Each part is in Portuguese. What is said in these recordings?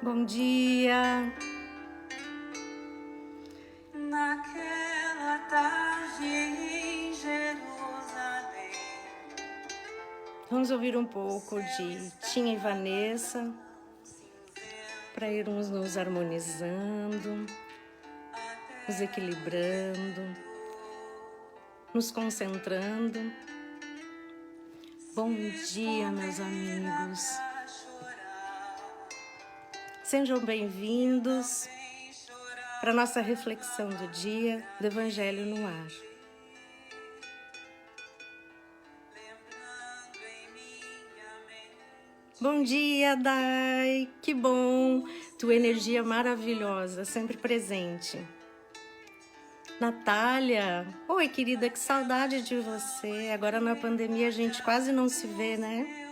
Bom dia! Naquela tarde em Jerusalém. Vamos ouvir um pouco de Tim e Vanessa para irmos nos harmonizando, nos equilibrando, nos concentrando. Bom dia, meus amigos! Sejam bem-vindos para a nossa reflexão do dia do Evangelho no Ar. Bom dia, Dai! Que bom! Tua energia maravilhosa, sempre presente. Natália! Oi, querida, que saudade de você! Agora na pandemia a gente quase não se vê, né?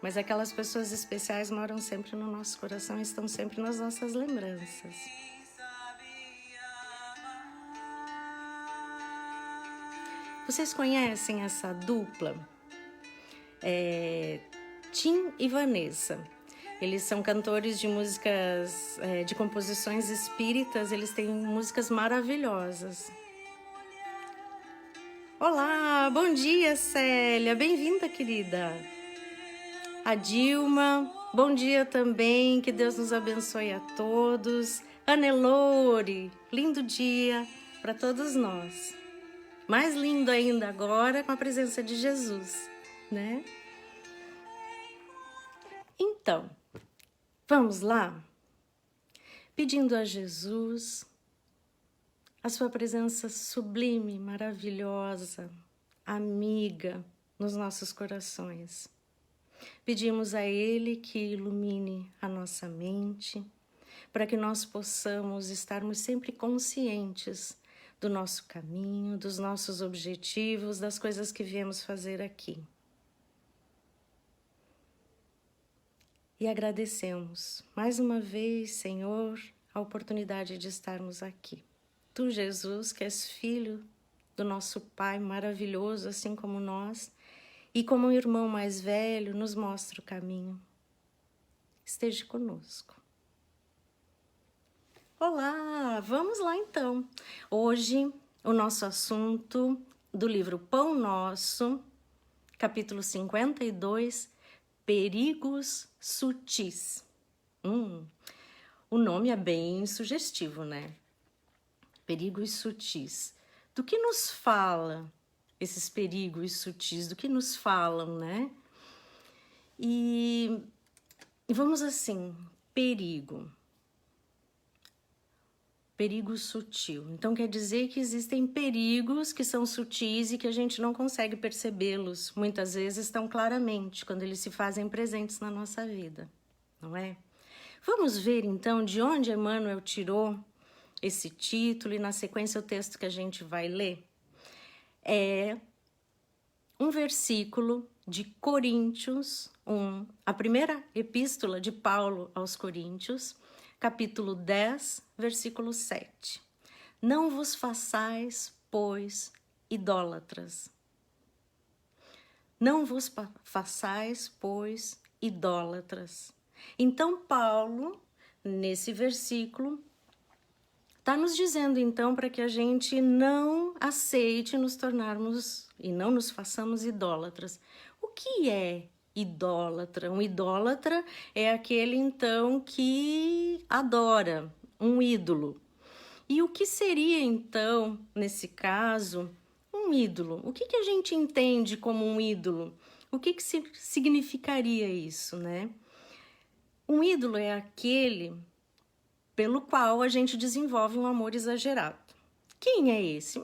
Mas aquelas pessoas especiais moram sempre no nosso coração e estão sempre nas nossas lembranças. Vocês conhecem essa dupla? Tim e Vanessa. Eles são cantores de músicas, de composições espíritas, eles têm músicas maravilhosas. Olá, bom dia, Célia, bem-vinda, querida. A Dilma, bom dia também, que Deus nos abençoe a todos. Anelore, lindo dia para todos nós. Mais lindo ainda agora com a presença de Jesus, né? Então, vamos lá? Pedindo a Jesus a sua presença sublime, maravilhosa, amiga nos nossos corações. Pedimos a Ele que ilumine a nossa mente, para que nós possamos estarmos sempre conscientes do nosso caminho, dos nossos objetivos, das coisas que viemos fazer aqui. E agradecemos mais uma vez, Senhor, a oportunidade de estarmos aqui. Tu, Jesus, que és filho do nosso Pai maravilhoso, assim como nós, e como um irmão mais velho, nos mostra o caminho. Esteja conosco. Olá, vamos lá então. Hoje, o nosso assunto do livro Pão Nosso, capítulo 52, Perigos Sutis. O nome é bem sugestivo, né? Perigos sutis. Do que nos fala esses perigos sutis? Do que nos falam, né? E vamos assim, perigo. Perigo sutil. Então quer dizer que existem perigos que são sutis e que a gente não consegue percebê-los, muitas vezes tão claramente, quando eles se fazem presentes na nossa vida, não é? Vamos ver então de onde Emmanuel tirou esse título e na sequência o texto que a gente vai ler. É um versículo de Coríntios 1, a primeira epístola de Paulo aos Coríntios, capítulo 10, versículo 7. Não vos façais, pois, idólatras. Não vos façais, pois, idólatras. Então, Paulo, nesse versículo, está nos dizendo, então, para que a gente não aceite nos tornarmos e não nos façamos idólatras. O que é idólatra? Um idólatra é aquele, então, que adora um ídolo. E o que seria, então, nesse caso, um ídolo? O que a gente entende como um ídolo? O que significaria isso, né? Um ídolo é aquele pelo qual a gente desenvolve um amor exagerado. Quem é esse?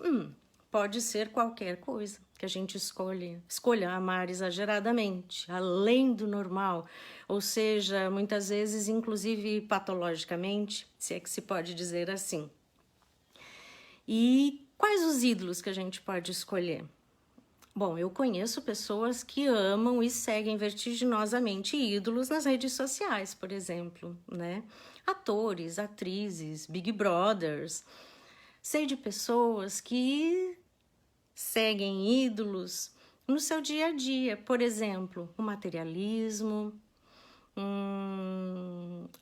Pode ser qualquer coisa que a gente escolha amar exageradamente, além do normal, ou seja, muitas vezes, inclusive patologicamente, se é que se pode dizer assim. E quais os ídolos que a gente pode escolher? Bom, eu conheço pessoas que amam e seguem vertiginosamente ídolos nas redes sociais, por exemplo, né? Atores, atrizes, Big Brothers. Sei de pessoas que seguem ídolos no seu dia a dia, por exemplo, o materialismo,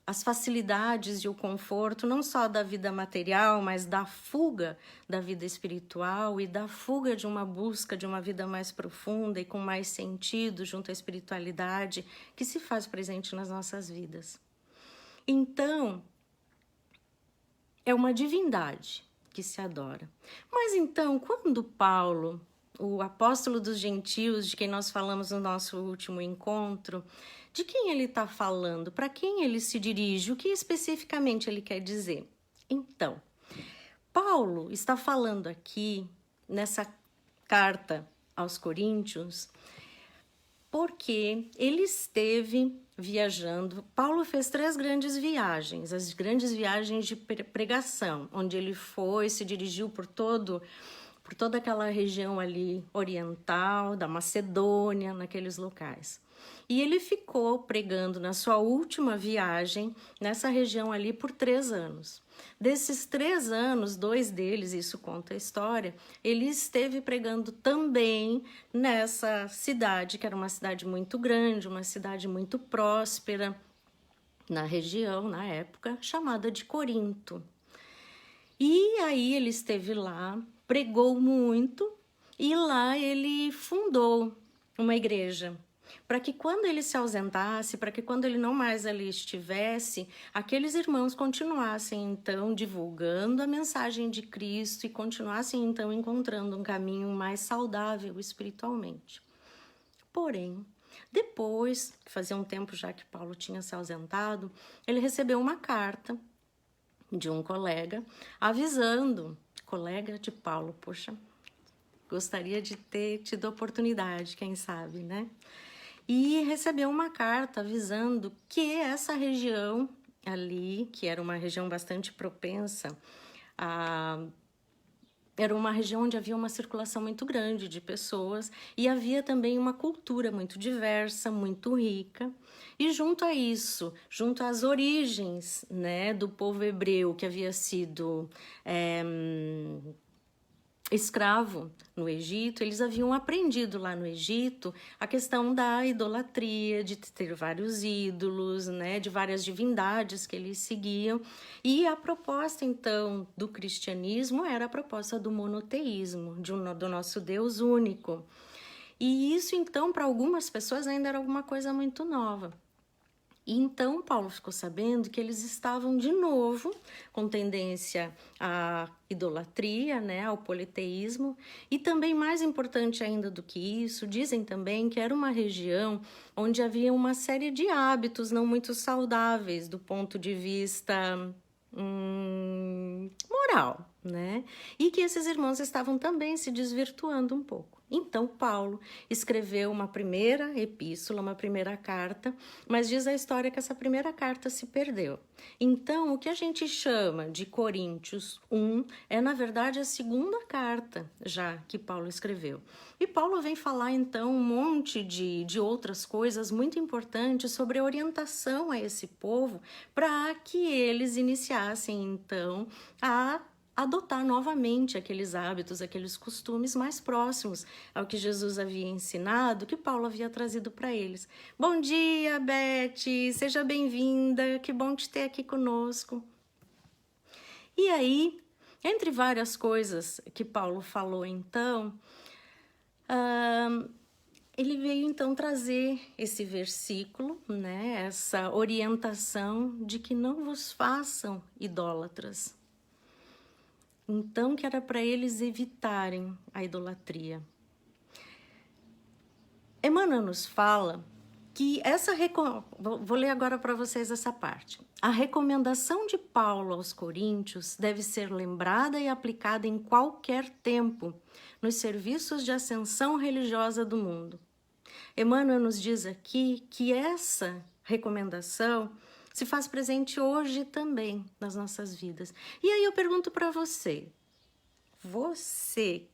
as facilidades e o conforto, não só da vida material, mas da fuga da vida espiritual e da fuga de uma busca de uma vida mais profunda e com mais sentido junto à espiritualidade que se faz presente nas nossas vidas. Então, é uma divindade que se adora. Mas então, quando Paulo, o apóstolo dos gentios, de quem nós falamos no nosso último encontro, de quem ele está falando? Para quem ele se dirige? O que especificamente ele quer dizer? Então, Paulo está falando aqui, nessa carta aos Coríntios, porque ele esteve viajando. Paulo fez 3 grandes viagens, as grandes viagens de pregação, onde ele foi, se dirigiu por toda aquela região ali oriental, da Macedônia, naqueles locais. E ele ficou pregando na sua última viagem, nessa região ali, por 3 anos. Desses 3 anos, 2 deles, isso conta a história, ele esteve pregando também nessa cidade, que era uma cidade muito grande, uma cidade muito próspera, na região, na época, chamada de Corinto. E aí ele esteve lá, pregou muito, e lá ele fundou uma igreja, para que quando ele se ausentasse, para que quando ele não mais ali estivesse, aqueles irmãos continuassem então divulgando a mensagem de Cristo e continuassem então encontrando um caminho mais saudável espiritualmente. Porém, depois, fazia um tempo já que Paulo tinha se ausentado, ele recebeu uma carta de um colega avisando, colega de Paulo, poxa, gostaria de ter tido a oportunidade, quem sabe, né? E recebeu uma carta avisando que essa região ali, que era uma região bastante propensa, era uma região onde havia uma circulação muito grande de pessoas e havia também uma cultura muito diversa, muito rica. E junto a isso, junto às origens, né, do povo hebreu que havia sido escravo no Egito, eles haviam aprendido lá no Egito a questão da idolatria, de ter vários ídolos, né, de várias divindades que eles seguiam. E a proposta, então, do cristianismo era a proposta do monoteísmo, do nosso Deus único. E isso, então, para algumas pessoas ainda era alguma coisa muito nova. E então Paulo ficou sabendo que eles estavam de novo com tendência à idolatria, né, ao politeísmo, e também mais importante ainda do que isso, dizem também que era uma região onde havia uma série de hábitos não muito saudáveis do ponto de vista moral, né? E que esses irmãos estavam também se desvirtuando um pouco. Então, Paulo escreveu uma primeira epístola, uma primeira carta, mas diz a história que essa primeira carta se perdeu. Então, o que a gente chama de Coríntios 1 é, na verdade, a segunda carta já que Paulo escreveu. E Paulo vem falar, então, um monte de outras coisas muito importantes sobre a orientação a esse povo para que eles iniciassem, então, a adotar novamente aqueles hábitos, aqueles costumes mais próximos ao que Jesus havia ensinado, que Paulo havia trazido para eles. Bom dia, Beth! Seja bem-vinda, que bom te ter aqui conosco. E aí, entre várias coisas que Paulo falou, então, ele veio então trazer esse versículo, né, essa orientação de que não vos façam idólatras. Então, que era para eles evitarem a idolatria. Emmanuel nos fala que vou ler agora para vocês essa parte. A recomendação de Paulo aos Coríntios deve ser lembrada e aplicada em qualquer tempo nos serviços de ascensão religiosa do mundo. Emmanuel nos diz aqui que essa recomendação se faz presente hoje também nas nossas vidas. E aí eu pergunto para você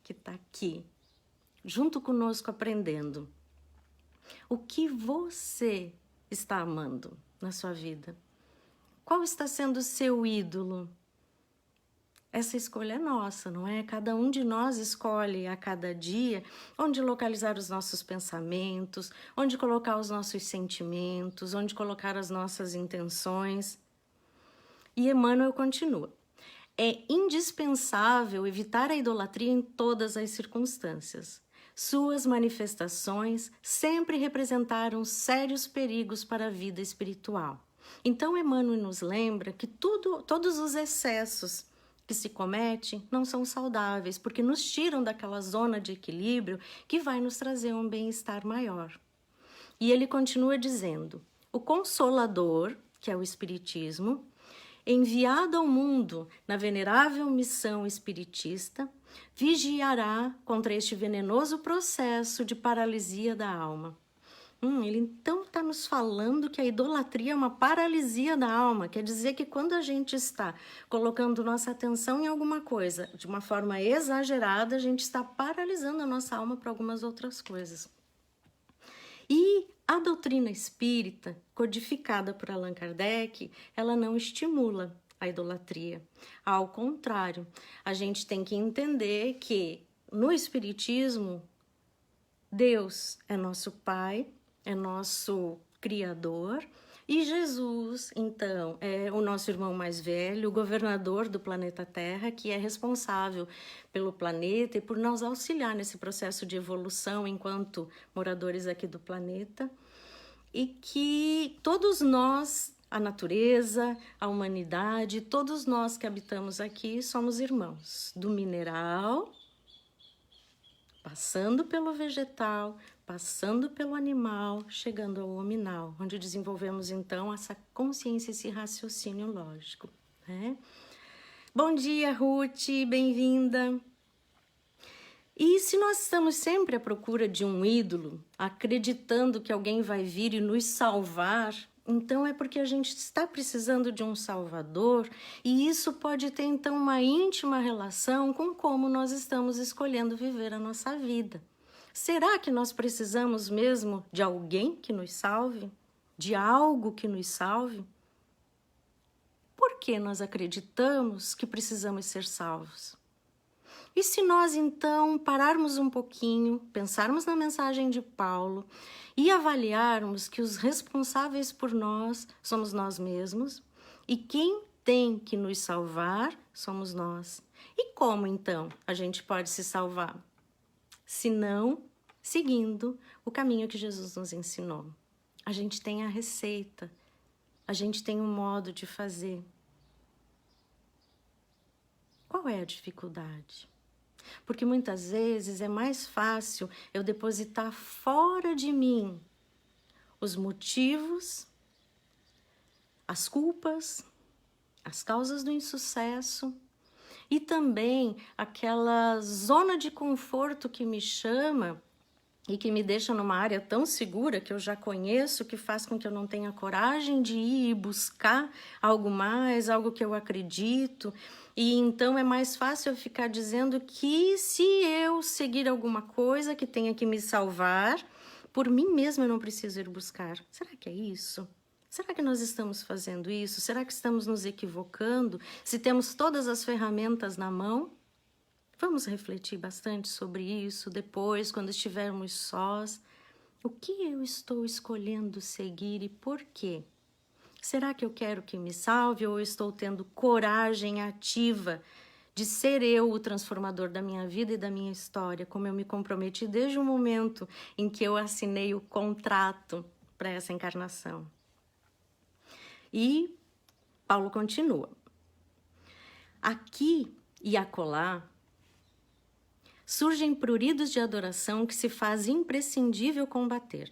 que está aqui, junto conosco aprendendo, o que você está amando na sua vida? Qual está sendo o seu ídolo? essa escolha é nossa, não é? Cada um de nós escolhe a cada dia onde localizar os nossos pensamentos, onde colocar os nossos sentimentos, onde colocar as nossas intenções. E Emmanuel continua. É indispensável evitar a idolatria em todas as circunstâncias. Suas manifestações sempre representaram sérios perigos para a vida espiritual. Então, Emmanuel nos lembra que todos os excessos que se cometem não são saudáveis, porque nos tiram daquela zona de equilíbrio que vai nos trazer um bem-estar maior. E ele continua dizendo, o Consolador, que é o Espiritismo, enviado ao mundo na venerável missão espiritista, vigiará contra este venenoso processo de paralisia da alma. Ele então está nos falando que a idolatria é uma paralisia da alma, quer dizer que quando a gente está colocando nossa atenção em alguma coisa de uma forma exagerada, a gente está paralisando a nossa alma para algumas outras coisas. E a doutrina espírita, codificada por Allan Kardec, ela não estimula a idolatria. Ao contrário, a gente tem que entender que no espiritismo, Deus é nosso Pai, é nosso Criador, e Jesus, então, é o nosso irmão mais velho, o governador do planeta Terra, que é responsável pelo planeta e por nos auxiliar nesse processo de evolução enquanto moradores aqui do planeta, e que todos nós, a natureza, a humanidade, todos nós que habitamos aqui somos irmãos, do mineral, passando pelo vegetal, passando pelo animal, chegando ao hominal, onde desenvolvemos então essa consciência, esse raciocínio lógico, né? Bom dia, Ruth, bem-vinda. E se nós estamos sempre à procura de um ídolo, acreditando que alguém vai vir e nos salvar, então é porque a gente está precisando de um salvador, e isso pode ter então uma íntima relação com como nós estamos escolhendo viver a nossa vida. Será que nós precisamos mesmo de alguém que nos salve? De algo que nos salve? Por que nós acreditamos que precisamos ser salvos? E se nós, então, pararmos um pouquinho, pensarmos na mensagem de Paulo e avaliarmos que os responsáveis por nós somos nós mesmos e quem tem que nos salvar somos nós. E como, então, a gente pode se salvar? Se não seguindo o caminho que Jesus nos ensinou. A gente tem a receita, a gente tem um modo de fazer. Qual é a dificuldade? Porque muitas vezes é mais fácil eu depositar fora de mim os motivos, as culpas, as causas do insucesso e também aquela zona de conforto que me chama e que me deixa numa área tão segura que eu já conheço, que faz com que eu não tenha coragem de ir e buscar algo mais, algo que eu acredito. E então é mais fácil eu ficar dizendo que se eu seguir alguma coisa que tenha que me salvar, por mim mesma eu não preciso ir buscar. Será que é isso? Será que nós estamos fazendo isso? Será que estamos nos equivocando? Se temos todas as ferramentas na mão? Vamos refletir bastante sobre isso depois, quando estivermos sós. O que eu estou escolhendo seguir e por quê? Será que eu quero que me salve ou eu estou tendo coragem ativa de ser eu o transformador da minha vida e da minha história, como eu me comprometi desde o momento em que eu assinei o contrato para essa encarnação? E Paulo continua. Aqui e acolá, surgem pruridos de adoração que se faz imprescindível combater.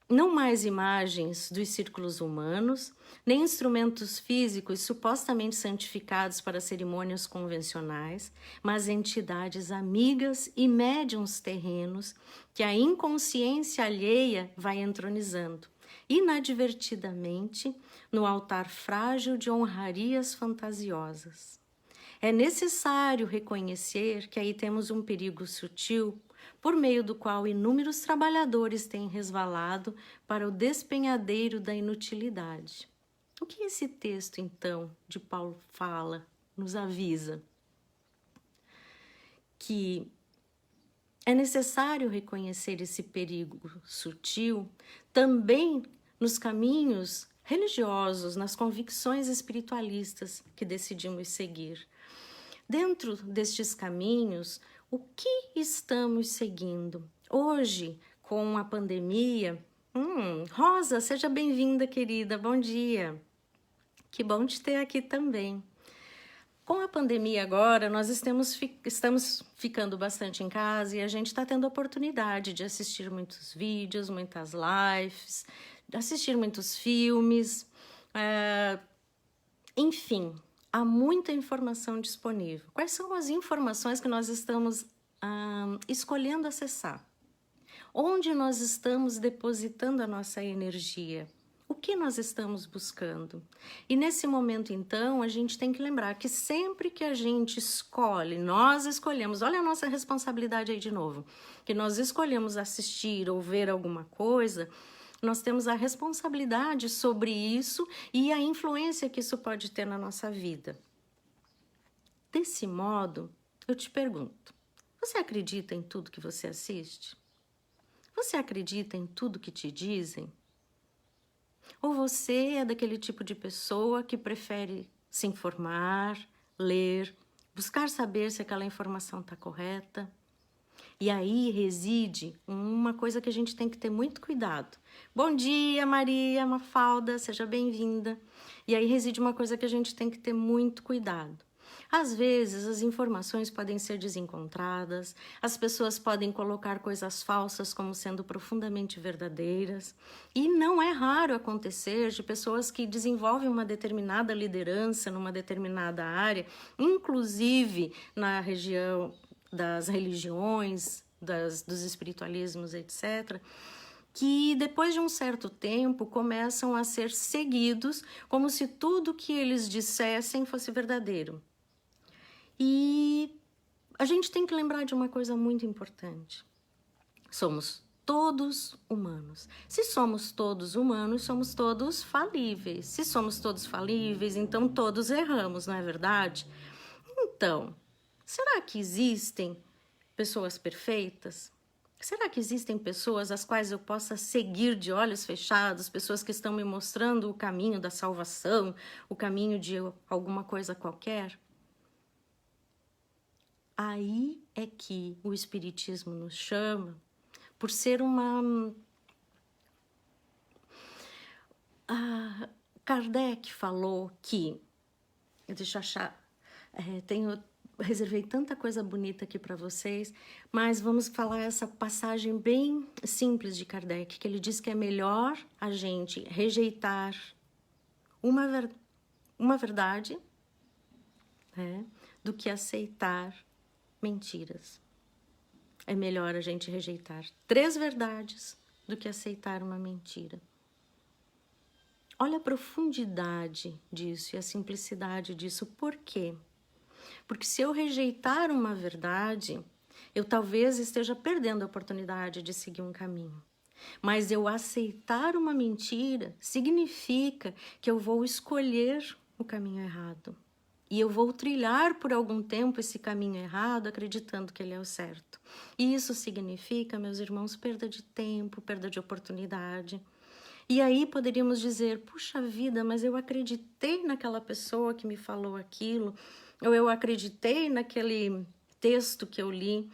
Não mais imagens dos círculos humanos, nem instrumentos físicos supostamente santificados para cerimônias convencionais, mas entidades amigas e médiuns terrenos que a inconsciência alheia vai entronizando, inadvertidamente, no altar frágil de honrarias fantasiosas. É necessário reconhecer que aí temos um perigo sutil, por meio do qual inúmeros trabalhadores têm resvalado para o despenhadeiro da inutilidade. O que esse texto, então, de Paulo fala, nos avisa? Que é necessário reconhecer esse perigo sutil também nos caminhos religiosos, nas convicções espiritualistas que decidimos seguir. Dentro destes caminhos, o que estamos seguindo? Hoje, com a pandemia... Rosa, seja bem-vinda, querida, bom dia. Que bom te ter aqui também. Com a pandemia agora, nós estamos ficando bastante em casa e a gente está tendo a oportunidade de assistir muitos vídeos, muitas lives, de assistir muitos filmes, enfim, há muita informação disponível. Quais são as informações que nós estamos escolhendo acessar? Onde nós estamos depositando a nossa energia? O que nós estamos buscando? E nesse momento, então, a gente tem que lembrar que sempre que a gente escolhe, nós escolhemos, olha a nossa responsabilidade aí de novo, que nós escolhemos assistir ou ver alguma coisa, nós temos a responsabilidade sobre isso e a influência que isso pode ter na nossa vida. Desse modo, eu te pergunto, você acredita em tudo que você assiste? Você acredita em tudo que te dizem? Ou você é daquele tipo de pessoa que prefere se informar, ler, buscar saber se aquela informação está correta? E aí reside uma coisa que a gente tem que ter muito cuidado. Bom dia, Maria Mafalda, seja bem-vinda. E aí reside uma coisa que a gente tem que ter muito cuidado. Às vezes, as informações podem ser desencontradas, as pessoas podem colocar coisas falsas como sendo profundamente verdadeiras, e não é raro acontecer de pessoas que desenvolvem uma determinada liderança numa determinada área, inclusive na região das religiões, dos espiritualismos, etc., que depois de um certo tempo começam a ser seguidos como se tudo que eles dissessem fosse verdadeiro. E a gente tem que lembrar de uma coisa muito importante. Somos todos humanos. Se somos todos humanos, somos todos falíveis. Se somos todos falíveis, então todos erramos, não é verdade? Então, será que existem pessoas perfeitas? Será que existem pessoas às quais eu possa seguir de olhos fechados, pessoas que estão me mostrando o caminho da salvação, o caminho de alguma coisa qualquer? Aí é que o Espiritismo nos chama, por ser uma... Kardec falou que... Deixa eu achar... reservei tanta coisa bonita aqui para vocês, mas vamos falar essa passagem bem simples de Kardec, que ele diz que é melhor a gente rejeitar uma verdade, né, do que aceitar mentiras. É melhor a gente rejeitar 3 verdades do que aceitar uma mentira. Olha a profundidade disso e a simplicidade disso. Por quê? Porque se eu rejeitar uma verdade, eu talvez esteja perdendo a oportunidade de seguir um caminho. Mas eu aceitar uma mentira significa que eu vou escolher o caminho errado. E eu vou trilhar por algum tempo esse caminho errado, acreditando que ele é o certo. E isso significa, meus irmãos, perda de tempo, perda de oportunidade. E aí poderíamos dizer, puxa vida, mas eu acreditei naquela pessoa que me falou aquilo, ou eu acreditei naquele texto que eu li.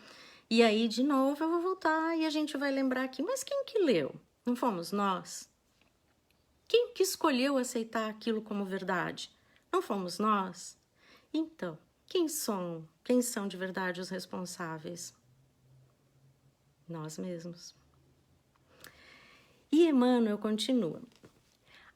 E aí, de novo, eu vou voltar e a gente vai lembrar aqui, mas quem que leu? Não fomos nós? Quem que escolheu aceitar aquilo como verdade? Não fomos nós? Então, quem são de verdade os responsáveis? Nós mesmos. E Emmanuel continua.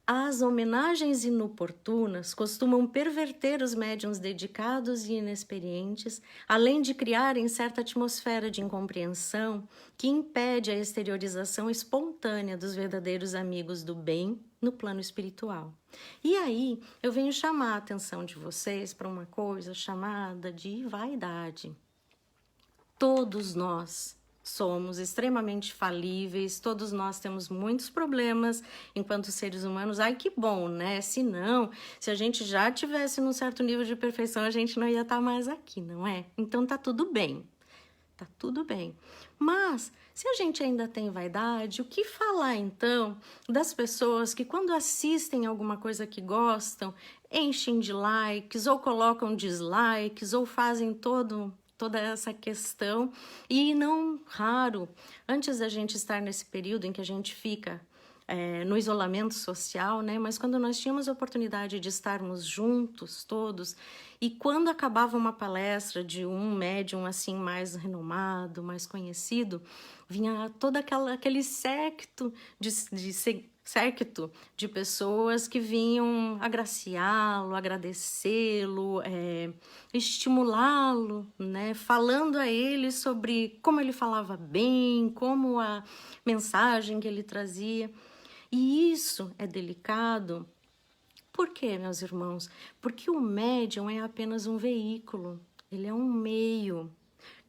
As homenagens inoportunas costumam perverter os médiuns dedicados e inexperientes, além de criarem certa atmosfera de incompreensão que impede a exteriorização espontânea dos verdadeiros amigos do bem no plano espiritual. E aí eu venho chamar a atenção de vocês para uma coisa chamada de vaidade. Todos nós Somos extremamente falíveis, todos nós temos muitos problemas enquanto seres humanos. Ai, que bom, né? Se não, se a gente já tivesse num certo nível de perfeição, a gente não ia estar mais aqui, não é? Então tá tudo bem, tá tudo bem. Mas, se a gente ainda tem vaidade, o que falar então das pessoas que quando assistem alguma coisa que gostam, enchem de likes, ou colocam dislikes, ou fazem toda essa questão, e não raro, antes da gente estar nesse período em que a gente fica no isolamento social, né? Mas quando nós tínhamos a oportunidade de estarmos juntos todos, e quando acabava uma palestra de um médium assim mais renomado, mais conhecido, vinha todo aquele séquito séquito de pessoas que vinham agraciá-lo, agradecê-lo, estimulá-lo, né? Falando a ele sobre como ele falava bem, como a mensagem que ele trazia. E isso é delicado. Por quê, meus irmãos? Porque o médium é apenas um veículo, ele é um meio.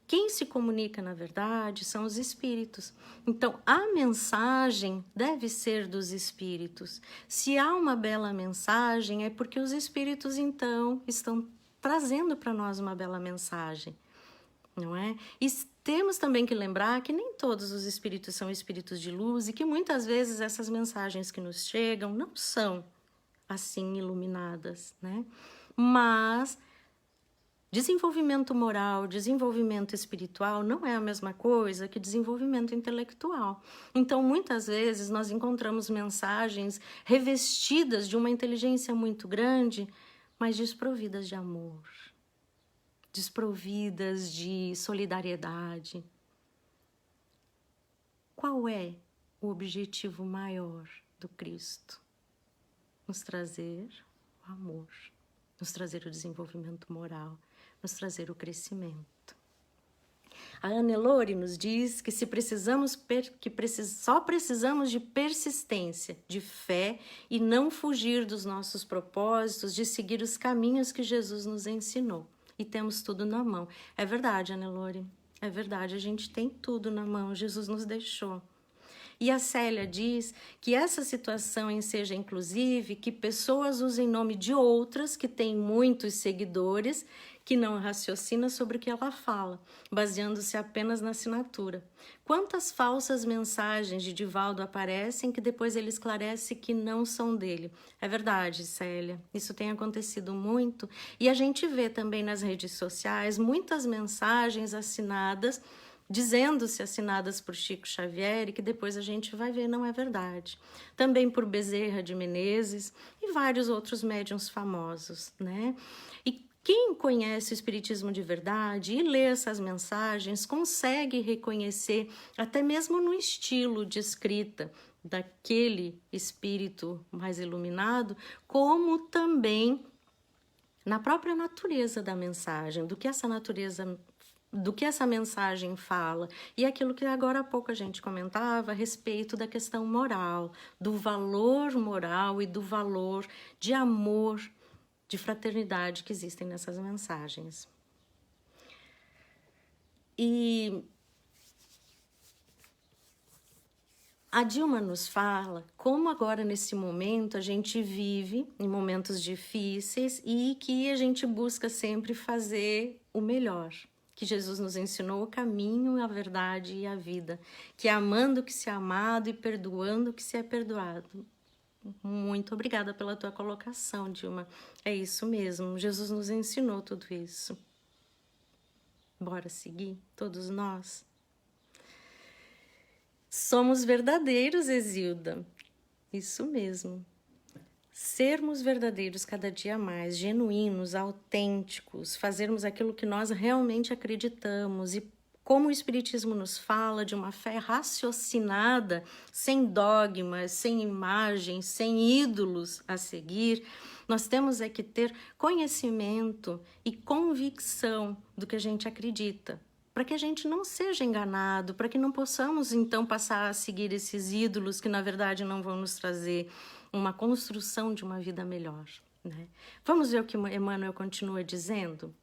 Quem se comunica, na verdade, são os espíritos. Então, a mensagem deve ser dos espíritos. Se há uma bela mensagem, é porque os espíritos, então, estão trazendo para nós uma bela mensagem, não é? E temos também que lembrar que nem todos os espíritos são espíritos de luz e que muitas vezes essas mensagens que nos chegam não são assim iluminadas, né? Mas desenvolvimento moral, desenvolvimento espiritual não é a mesma coisa que desenvolvimento intelectual. Então, muitas vezes, nós encontramos mensagens revestidas de uma inteligência muito grande, mas desprovidas de amor, desprovidas de solidariedade. Qual é o objetivo maior do Cristo? Nos trazer o amor, nos trazer o desenvolvimento moral, nos trazer o crescimento. A Hannelore nos diz que só precisamos de persistência, de fé e não fugir dos nossos propósitos, de seguir os caminhos que Jesus nos ensinou. E temos tudo na mão. É verdade, Hannelore, é verdade, a gente tem tudo na mão, Jesus nos deixou. E a Célia diz que essa situação enseja, inclusive, que pessoas usem nome de outras que têm muitos seguidores, que não raciocinam sobre o que ela fala, baseando-se apenas na assinatura. Quantas falsas mensagens de Divaldo aparecem que depois ele esclarece que não são dele? É verdade, Célia, isso tem acontecido muito. E a gente vê também nas redes sociais muitas mensagens assinadas, dizendo-se assinadas por Chico Xavier, e que depois a gente vai ver não é verdade. Também por Bezerra de Menezes e vários outros médiuns famosos, né? E quem conhece o Espiritismo de verdade e lê essas mensagens consegue reconhecer, até mesmo no estilo de escrita daquele espírito mais iluminado, como também na própria natureza da mensagem, do que essa mensagem fala, e aquilo que agora há pouco a gente comentava a respeito da questão moral, do valor moral e do valor de amor, de fraternidade que existem nessas mensagens. E a Dilma nos fala como agora, nesse momento, a gente vive em momentos difíceis e que a gente busca sempre fazer o melhor. Que Jesus nos ensinou o caminho, a verdade e a vida. Que é amando o que se é amado e perdoando o que se é perdoado. Muito obrigada pela tua colocação, Dilma. É isso mesmo, Jesus nos ensinou tudo isso. Bora seguir, todos nós? Somos verdadeiros, Exilda. Isso mesmo. Sermos verdadeiros cada dia mais, genuínos, autênticos, fazermos aquilo que nós realmente acreditamos e como o Espiritismo nos fala de uma fé raciocinada, sem dogmas, sem imagens, sem ídolos a seguir, nós temos é que ter conhecimento e convicção do que a gente acredita, para que a gente não seja enganado, para que não possamos então passar a seguir esses ídolos que na verdade não vão nos trazer uma construção de uma vida melhor, né? Vamos ver o que Emmanuel continua dizendo?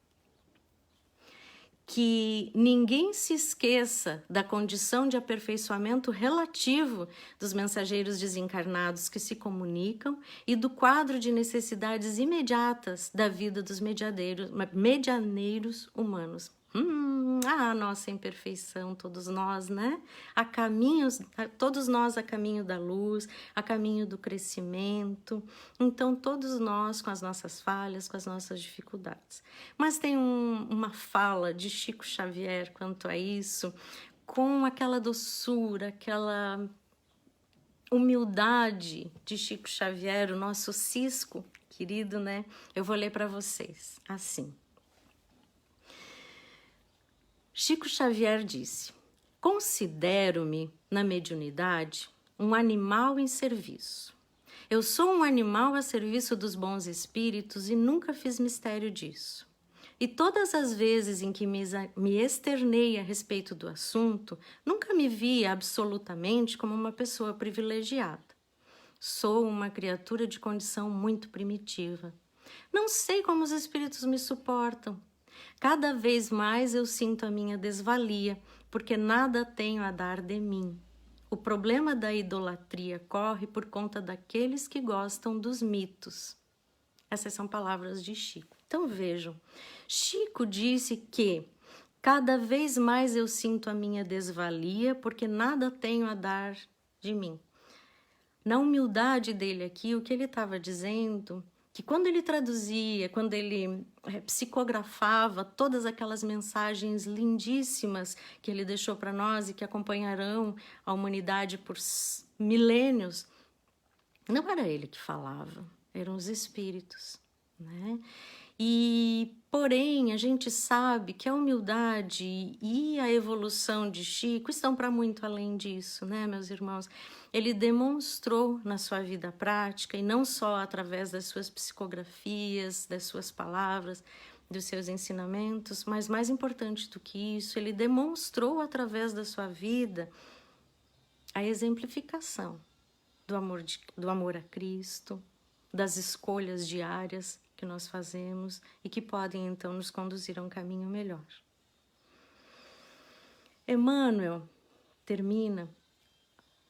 que ninguém se esqueça da condição de aperfeiçoamento relativo dos mensageiros desencarnados que se comunicam e do quadro de necessidades imediatas da vida dos medianeiros humanos. A nossa imperfeição, todos nós, né? Todos nós a caminho da luz, a caminho do crescimento. Então, todos nós com as nossas falhas, com as nossas dificuldades. Mas tem uma fala de Chico Xavier quanto a isso, com aquela doçura, aquela humildade de Chico Xavier, o nosso Cisco querido, né? Eu vou ler para vocês, assim. Chico Xavier disse: considero-me, na mediunidade, um animal em serviço. Eu sou um animal a serviço dos bons espíritos e nunca fiz mistério disso. E todas as vezes em que me externei a respeito do assunto, nunca me vi absolutamente como uma pessoa privilegiada. Sou uma criatura de condição muito primitiva. Não sei como os espíritos me suportam. Cada vez mais eu sinto a minha desvalia, porque nada tenho a dar de mim. O problema da idolatria corre por conta daqueles que gostam dos mitos. Essas são palavras de Chico. Então vejam, Chico disse que cada vez mais eu sinto a minha desvalia, porque nada tenho a dar de mim. Na humildade dele aqui, o que ele estava dizendo, que quando ele traduzia, quando ele psicografava todas aquelas mensagens lindíssimas que ele deixou para nós e que acompanharão a humanidade por milênios, não era ele que falava, eram os espíritos, né? E, porém, a gente sabe que a humildade e a evolução de Chico estão para muito além disso, né, meus irmãos? Ele demonstrou na sua vida prática, e não só através das suas psicografias, das suas palavras, dos seus ensinamentos, mas mais importante do que isso, ele demonstrou através da sua vida a exemplificação do amor a Cristo, das escolhas diárias que nós fazemos e que podem, então, nos conduzir a um caminho melhor. Emmanuel termina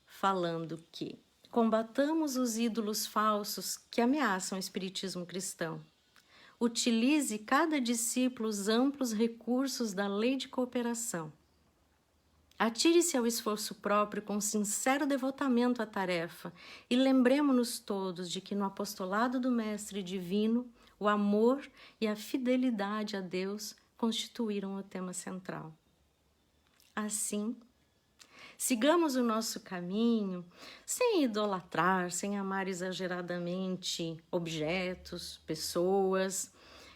falando que combatamos os ídolos falsos que ameaçam o espiritismo cristão. Utilize cada discípulo os amplos recursos da lei de cooperação. Atire-se ao esforço próprio com sincero devotamento à tarefa e lembremo-nos todos de que no apostolado do Mestre Divino, o amor e a fidelidade a Deus constituíram o tema central. Assim, sigamos o nosso caminho sem idolatrar, sem amar exageradamente objetos, pessoas,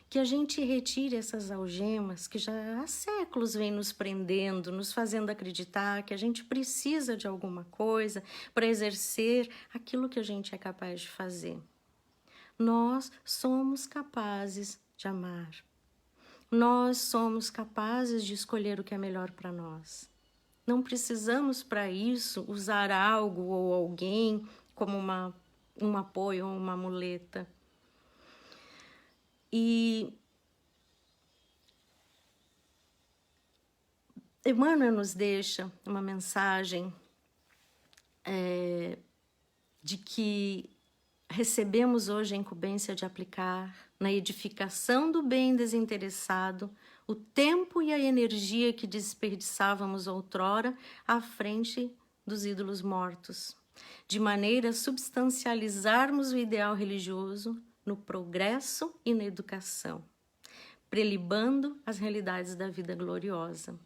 que a gente retire essas algemas que já há séculos vêm nos prendendo, nos fazendo acreditar que a gente precisa de alguma coisa para exercer aquilo que a gente é capaz de fazer. Nós somos capazes de amar. Nós somos capazes de escolher o que é melhor para nós. Não precisamos, para isso, usar algo ou alguém como um apoio ou uma muleta. E Emmanuel nos deixa uma mensagem de que recebemos hoje a incumbência de aplicar na edificação do bem desinteressado o tempo e a energia que desperdiçávamos outrora à frente dos ídolos mortos, de maneira a substancializarmos o ideal religioso no progresso e na educação, prelibando as realidades da vida gloriosa.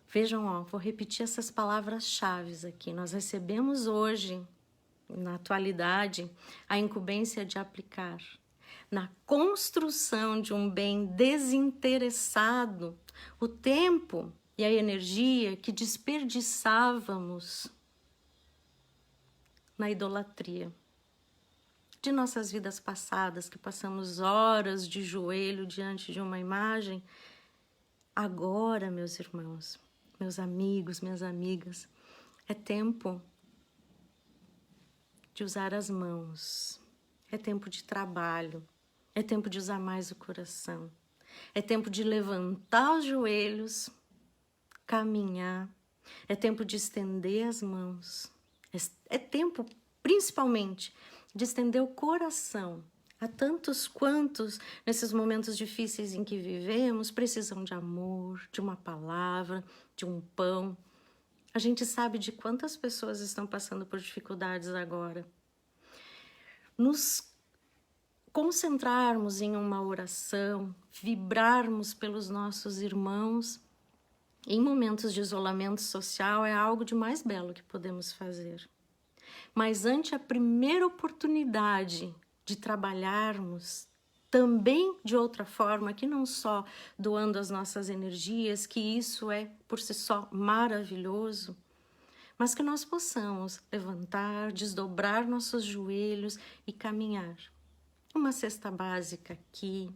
Vejam, vou repetir essas palavras-chave aqui. Nós recebemos hoje, na atualidade, a incumbência de aplicar na construção de um bem desinteressado o tempo e a energia que desperdiçávamos na idolatria de nossas vidas passadas, que passamos horas de joelho diante de uma imagem. Agora, meus irmãos, meus amigos, minhas amigas, é tempo de usar as mãos, é tempo de trabalho, é tempo de usar mais o coração. É tempo de levantar os joelhos, caminhar. É tempo de estender as mãos. É tempo, principalmente, de estender o coração a tantos quantos, nesses momentos difíceis em que vivemos, precisam de amor, de uma palavra, de um pão. A gente sabe de quantas pessoas estão passando por dificuldades agora. Nos concentrarmos em uma oração, vibrarmos pelos nossos irmãos, em momentos de isolamento social, é algo de mais belo que podemos fazer. Mas ante a primeira oportunidade de trabalharmos também de outra forma, que não só doando as nossas energias, que isso é por si só maravilhoso, mas que nós possamos levantar, desdobrar nossos joelhos e caminhar. Uma cesta básica aqui,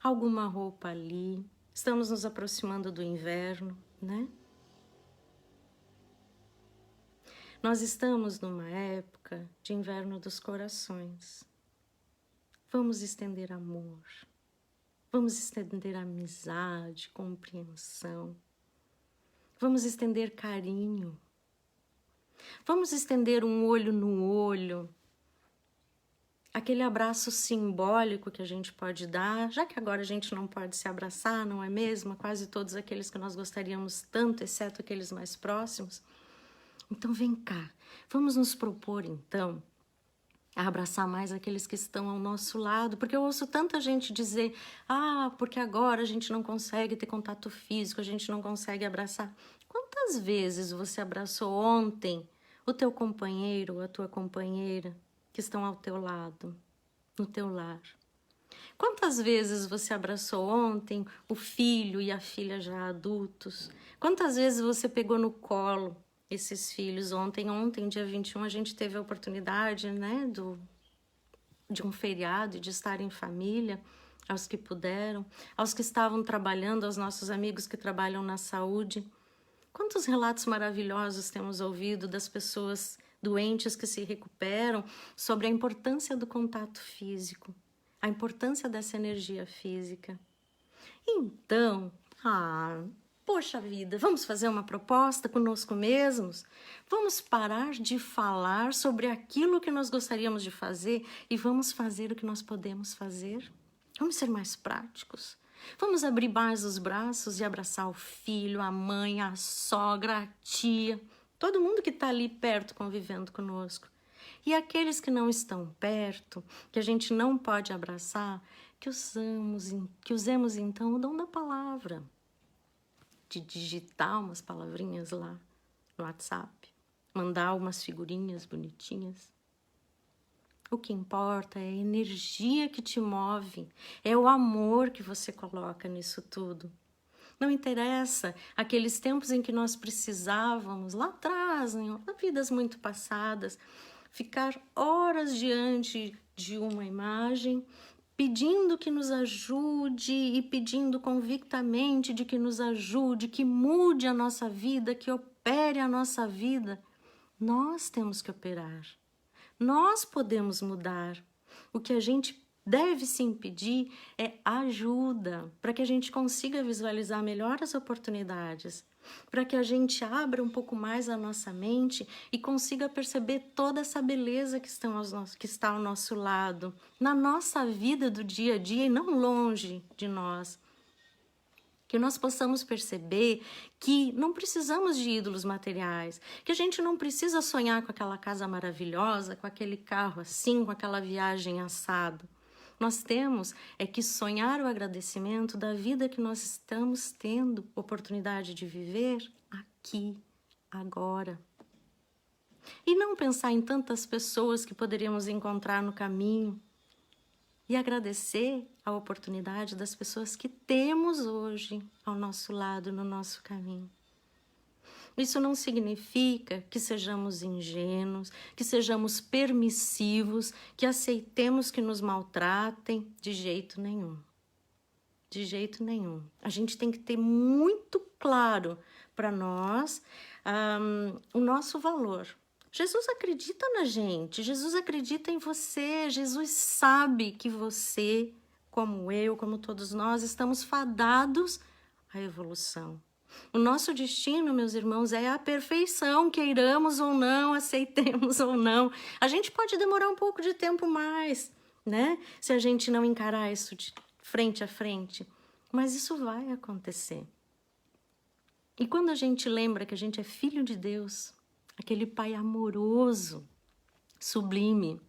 alguma roupa ali. Estamos nos aproximando do inverno, né? Nós estamos numa época de inverno dos corações. Vamos estender amor, vamos estender amizade, compreensão, vamos estender carinho, vamos estender um olho no olho, aquele abraço simbólico que a gente pode dar, já que agora a gente não pode se abraçar, não é mesmo? Quase todos aqueles que nós gostaríamos tanto, exceto aqueles mais próximos. Então vem cá, vamos nos propor então a abraçar mais aqueles que estão ao nosso lado, porque eu ouço tanta gente dizer, porque agora a gente não consegue ter contato físico, a gente não consegue abraçar. Quantas vezes você abraçou ontem o teu companheiro ou a tua companheira que estão ao teu lado, no teu lar? Quantas vezes você abraçou ontem o filho e a filha já adultos? Quantas vezes você pegou no colo esses filhos? Ontem, dia 21, a gente teve a oportunidade, né, de um feriado, de estar em família, aos que puderam, aos que estavam trabalhando, aos nossos amigos que trabalham na saúde. Quantos relatos maravilhosos temos ouvido das pessoas doentes que se recuperam sobre a importância do contato físico, a importância dessa energia física. Então, poxa vida, vamos fazer uma proposta conosco mesmos? Vamos parar de falar sobre aquilo que nós gostaríamos de fazer e vamos fazer o que nós podemos fazer? Vamos ser mais práticos? Vamos abrir mais os braços e abraçar o filho, a mãe, a sogra, a tia, todo mundo que está ali perto convivendo conosco. E aqueles que não estão perto, que a gente não pode abraçar, que usemos então o dom da palavra, de digitar umas palavrinhas lá no WhatsApp, mandar umas figurinhas bonitinhas. O que importa é a energia que te move, é o amor que você coloca nisso tudo. Não interessa aqueles tempos em que nós precisávamos, lá atrás, em vidas muito passadas, ficar horas diante de uma imagem, pedindo que nos ajude e pedindo convictamente de que nos ajude, que mude a nossa vida, que opere a nossa vida. Nós temos que operar. Nós podemos mudar. O que a gente deve sim pedir é ajuda, para que a gente consiga visualizar melhor as oportunidades, para que a gente abra um pouco mais a nossa mente e consiga perceber toda essa beleza que está ao nosso lado, na nossa vida do dia a dia e não longe de nós. Que nós possamos perceber que não precisamos de ídolos materiais, que a gente não precisa sonhar com aquela casa maravilhosa, com aquele carro assim, com aquela viagem assado. Nós temos que sonhar o agradecimento da vida que nós estamos tendo oportunidade de viver aqui, agora. E não pensar em tantas pessoas que poderíamos encontrar no caminho, e agradecer a oportunidade das pessoas que temos hoje ao nosso lado, no nosso caminho. Isso não significa que sejamos ingênuos, que sejamos permissivos, que aceitemos que nos maltratem, de jeito nenhum. De jeito nenhum. A gente tem que ter muito claro para nós o nosso valor. Jesus acredita na gente, Jesus acredita em você, Jesus sabe que você como eu, como todos nós, estamos fadados à evolução. O nosso destino, meus irmãos, é a perfeição, queiramos ou não, aceitemos ou não. A gente pode demorar um pouco de tempo mais, né? Se a gente não encarar isso de frente a frente. Mas isso vai acontecer. E quando a gente lembra que a gente é filho de Deus, aquele Pai amoroso, sublime,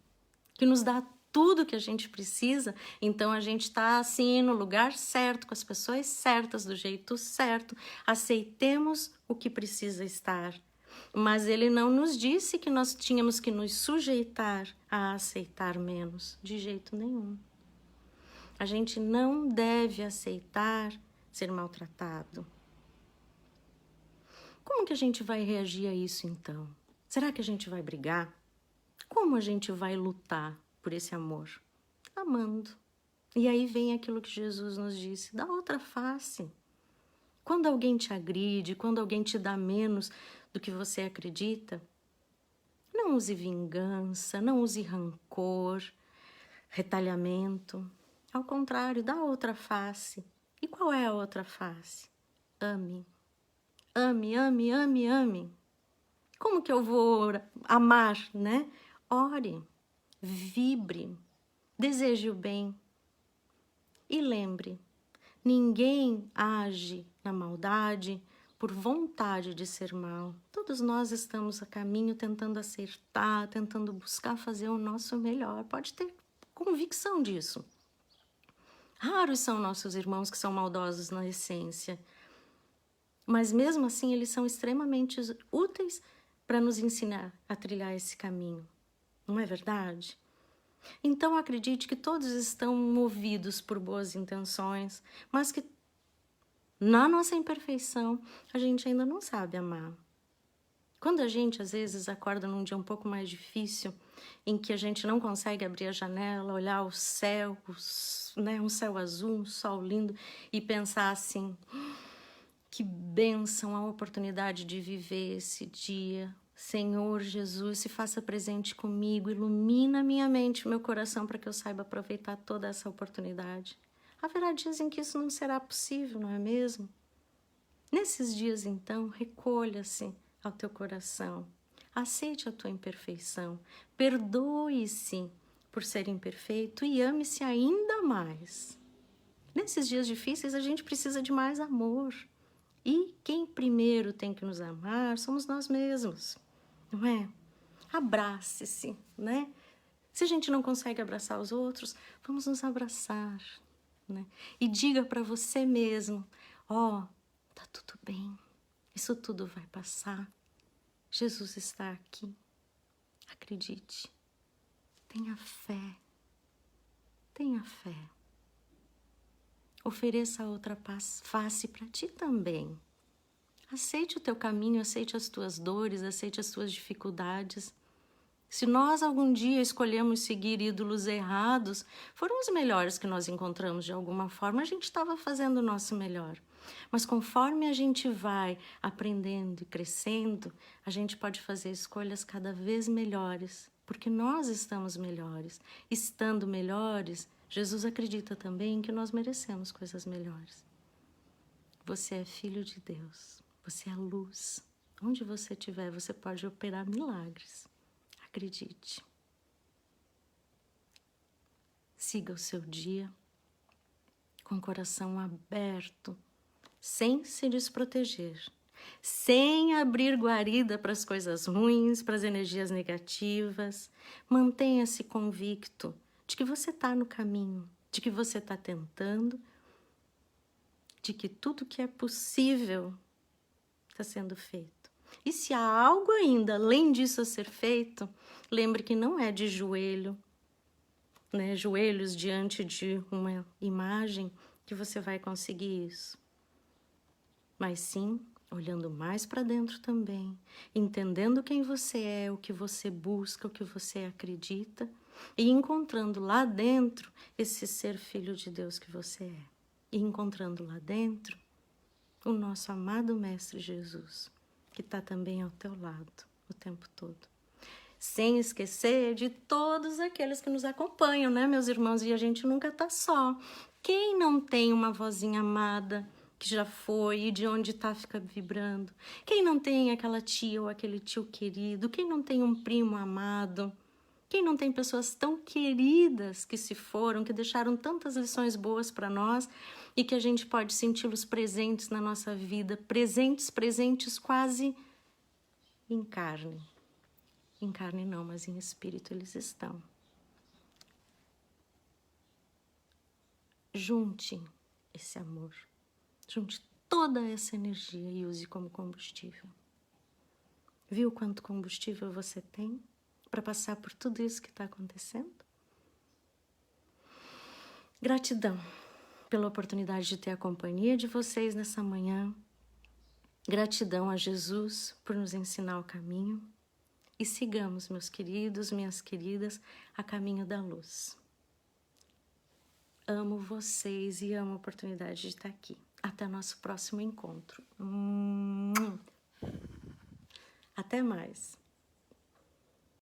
que nos dá tudo que a gente precisa, então a gente está assim no lugar certo, com as pessoas certas, do jeito certo. Aceitemos o que precisa estar. Mas ele não nos disse que nós tínhamos que nos sujeitar a aceitar menos, de jeito nenhum. A gente não deve aceitar ser maltratado. Como que a gente vai reagir a isso então? Será que a gente vai brigar? Como a gente vai lutar por esse amor? Amando. E aí vem aquilo que Jesus nos disse, dá outra face. Quando alguém te agride, quando alguém te dá menos do que você acredita, não use vingança, não use rancor, retalhamento. Ao contrário, dá outra face. E qual é a outra face? Ame. Ame, ame, ame, ame. Como que eu vou amar, né? Ore, vibre, deseje o bem. E lembre, ninguém age na maldade por vontade de ser mal. Todos nós estamos a caminho tentando acertar, tentando buscar fazer o nosso melhor. Pode ter convicção disso. Raros são nossos irmãos que são maldosos na essência. Mas mesmo assim, eles são extremamente úteis para nos ensinar a trilhar esse caminho. Não é verdade? Então acredite que todos estão movidos por boas intenções, mas que na nossa imperfeição a gente ainda não sabe amar. Quando a gente às vezes acorda num dia um pouco mais difícil, em que a gente não consegue abrir a janela, olhar o céu, né, um céu azul, um sol lindo e pensar assim, que bênção a oportunidade de viver esse dia. Senhor Jesus, se faça presente comigo, ilumina minha mente, meu coração, para que eu saiba aproveitar toda essa oportunidade. Haverá dias em que isso não será possível, não é mesmo? Nesses dias, então, recolha-se ao teu coração, aceite a tua imperfeição, perdoe-se por ser imperfeito e ame-se ainda mais. Nesses dias difíceis, a gente precisa de mais amor. E quem primeiro tem que nos amar somos nós mesmos, não é? Abrace-se, né? Se a gente não consegue abraçar os outros, vamos nos abraçar, né? E diga para você mesmo, ó, tá tudo bem, isso tudo vai passar. Jesus está aqui, acredite, tenha fé, tenha fé. Ofereça a outra face para ti também. Aceite o teu caminho, aceite as tuas dores, aceite as tuas dificuldades. Se nós algum dia escolhemos seguir ídolos errados, foram os melhores que nós encontramos de alguma forma, a gente estava fazendo o nosso melhor. Mas conforme a gente vai aprendendo e crescendo, a gente pode fazer escolhas cada vez melhores, porque nós estamos melhores. Estando melhores, Jesus acredita também que nós merecemos coisas melhores. Você é filho de Deus, você é luz. Onde você estiver, você pode operar milagres. Acredite. Siga o seu dia com o coração aberto, sem se desproteger, sem abrir guarida para as coisas ruins, para as energias negativas. Mantenha-se convicto de que você está no caminho, de que você está tentando, de que tudo que é possível está sendo feito. E se há algo ainda além disso a ser feito, lembre que não é de joelho, né, joelhos diante de uma imagem que você vai conseguir isso. Mas sim, olhando mais para dentro também, entendendo quem você é, o que você busca, o que você acredita e encontrando lá dentro esse ser filho de Deus que você é. E encontrando lá dentro o nosso amado Mestre Jesus, que está também ao teu lado o tempo todo. sem esquecer de todos aqueles que nos acompanham, né, meus irmãos? E a gente nunca tá só. Quem não tem uma vozinha amada que já foi e de onde tá fica vibrando? Quem não tem aquela tia ou aquele tio querido? Quem não tem um primo amado? Quem não tem pessoas tão queridas que se foram, que deixaram tantas lições boas para nós e que a gente pode senti-los presentes na nossa vida, presentes quase em carne. Em carne não, mas em espírito eles estão. Junte esse amor, junte toda essa energia e use como combustível. Viu quanto combustível você tem para passar por tudo isso que está acontecendo? Gratidão pela oportunidade de ter a companhia de vocês nessa manhã. Gratidão a Jesus por nos ensinar o caminho. E sigamos, meus queridos, minhas queridas, a caminho da luz. Amo vocês e amo a oportunidade de estar aqui. Até nosso próximo encontro. Até mais.